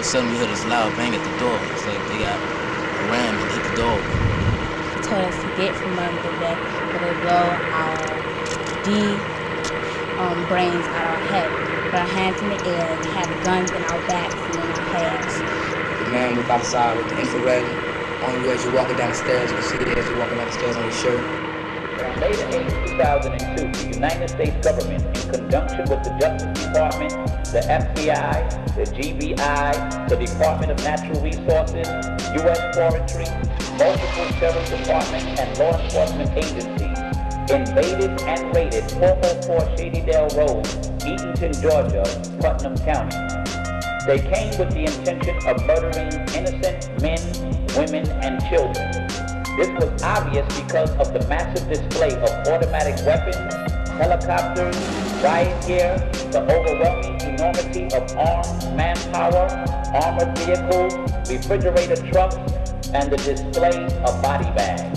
a sudden we heard this loud bang at the door. It's like they got a ram and hit the door. He told us to get from under the bed, but they blow our brains out our head. Put our hands in the air, and have guns in our backs and in our heads. The man looked outside with the infrared on you as you're walking down the stairs. You can see it as you're walking down the stairs on your shirt. On May 8, 2002, the United States government, in conjunction with the Justice Department, the FBI, the GBI, the Department of Natural Resources, U.S. Forestry, multiple sheriff departments, and law enforcement agencies, invaded and raided 404 Shadydale Road, Eatonton, Georgia, Putnam County. They came with the intention of murdering innocent men, women, and children. This was obvious because of the massive display of automatic weapons, helicopters, riot gear, the overwhelming enormity of armed manpower, armored vehicles, refrigerator trucks, and the display of body bags.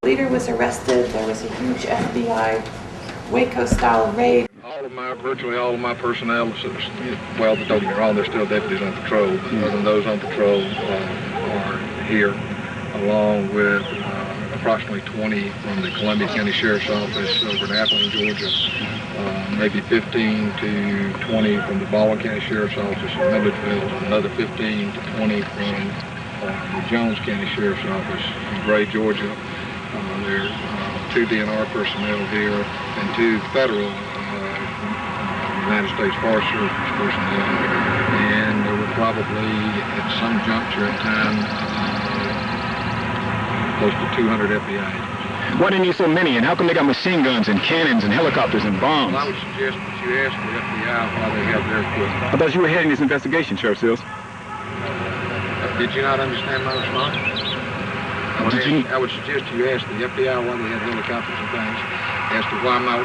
The leader was arrested. There was a huge FBI Waco-style raid. Virtually all of my personnel, well, don't get me wrong, there's still deputies on patrol, but even those on patrol are here, along with approximately 20 from the Columbia County Sheriff's Office over in Athens, Georgia, maybe 15 to 20 from the Baldwin County Sheriff's Office in Milledgeville, and another 15 to 20 from the Jones County Sheriff's Office in Gray, Georgia. There's 2 DNR personnel here and 2 federal United States Forest Service personnel, and there were probably at some juncture in time close to 200 FBI agents. Why do you need so many, and how come they got machine guns and cannons and helicopters and bombs? Well, I would suggest that you ask the FBI why they have their equipment. I thought you were heading this investigation, Sheriff Sills. Did you not understand my response? I would suggest you ask the FBI why they have helicopters and things, as to why my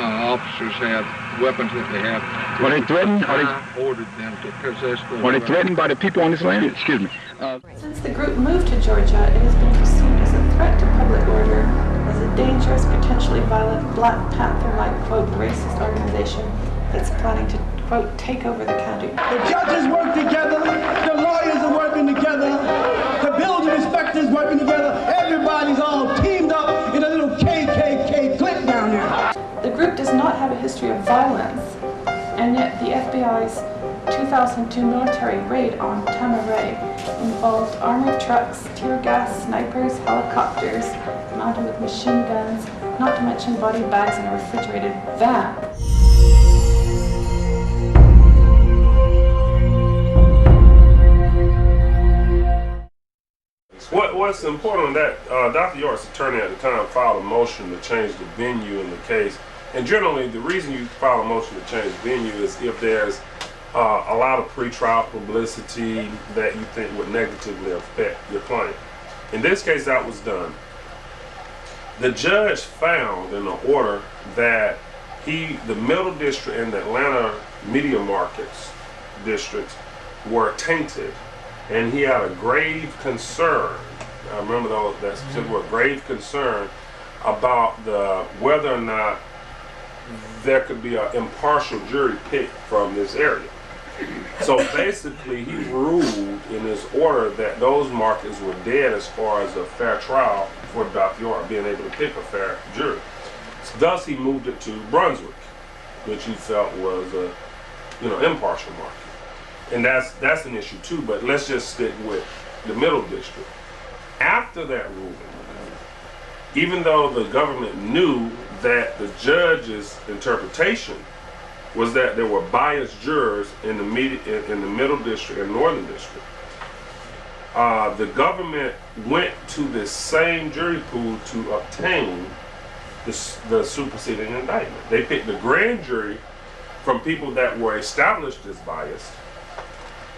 officers have weapons that they have. Were they threatened? I ordered them to possess those. Were they threatened by the people on this land? Excuse me. Since the group moved to Georgia, it has been perceived as a threat to public order, as a dangerous, potentially violent, Black Panther-like, quote, racist organization that's planning to, quote, take over the county. The judges work together, the lawyers are working together, the building inspectors working together, everybody's all teamed up in a little KKK clique down there. The group does not have a history of violence, and yet the FBI's 2002 military raid on Tamaray involved armored trucks, tear gas, snipers, helicopters, mounted with machine guns, not to mention body bags and a refrigerated van. what's important on that, Dr. York's attorney at the time filed a motion to change the venue in the case. And generally, the reason you file a motion to change venue is if there's a lot of pretrial publicity that you think would negatively affect your client. In this case, that was done. The judge found in the order that the Middle District and the Atlanta Media Markets districts were tainted, and he had a grave concern. I remember that specific word, grave concern about whether or not there could be an impartial jury picked from this area. So basically, he ruled in his order that those markets were dead as far as a fair trial for Dr. York being able to pick a fair jury. Thus, he moved it to Brunswick, which he felt was a, impartial market. And that's an issue too, but let's just stick with the Middle District. After that ruling, even though the government knew that the judge's interpretation was that there were biased jurors in the Middle District and Northern District, the government went to this same jury pool to obtain the superseding indictment. They picked the grand jury from people that were established as biased,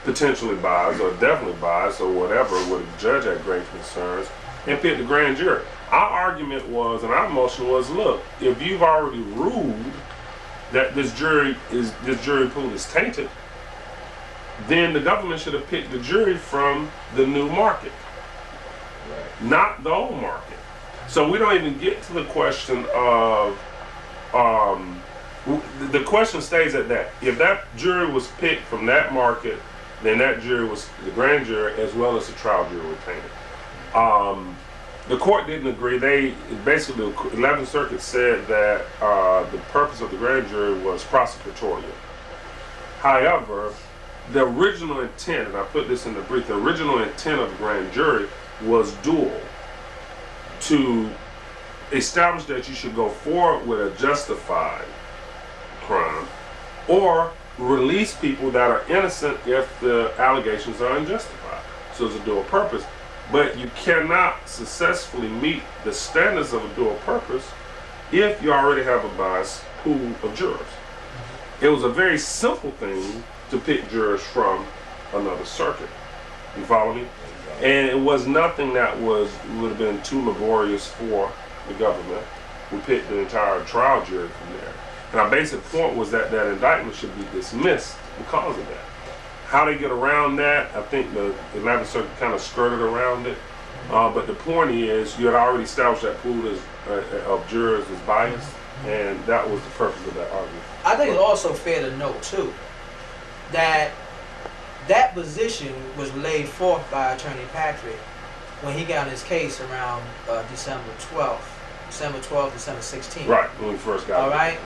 potentially biased or definitely biased or whatever, where the judge had grave concerns, and picked the grand jury. Our argument was, and our motion was, look, if you've already ruled that this jury pool is tainted, then the government should have picked the jury from the new market, not the old market. So we don't even get to the question of, the question stays at that. If that jury was picked from that market, then that jury was the grand jury as well as the trial jury were tainted. The court didn't agree. Basically, the 11th Circuit said that the purpose of the grand jury was prosecutorial. However, the original intent, and I put this in the brief, the original intent of the grand jury was dual: to establish that you should go forward with a justified crime, or release people that are innocent if the allegations are unjustified. So it's a dual purpose. But you cannot successfully meet the standards of a dual purpose if you already have a biased pool of jurors. It was a very simple thing to pick jurors from another circuit. You follow me? And it was nothing that would have been too laborious for the government. We picked the entire trial jury from there. And our basic point was that that indictment should be dismissed because of that. How they get around that, I think the 11th Circuit kind of skirted around it. But the point is, you had already established that pool of jurors as biased, and that was the purpose of that argument. I think it's also fair to note, too, that that position was laid forth by Attorney Patrick when he got his case around December 12th, December 16th. Right, when we first got it. All right?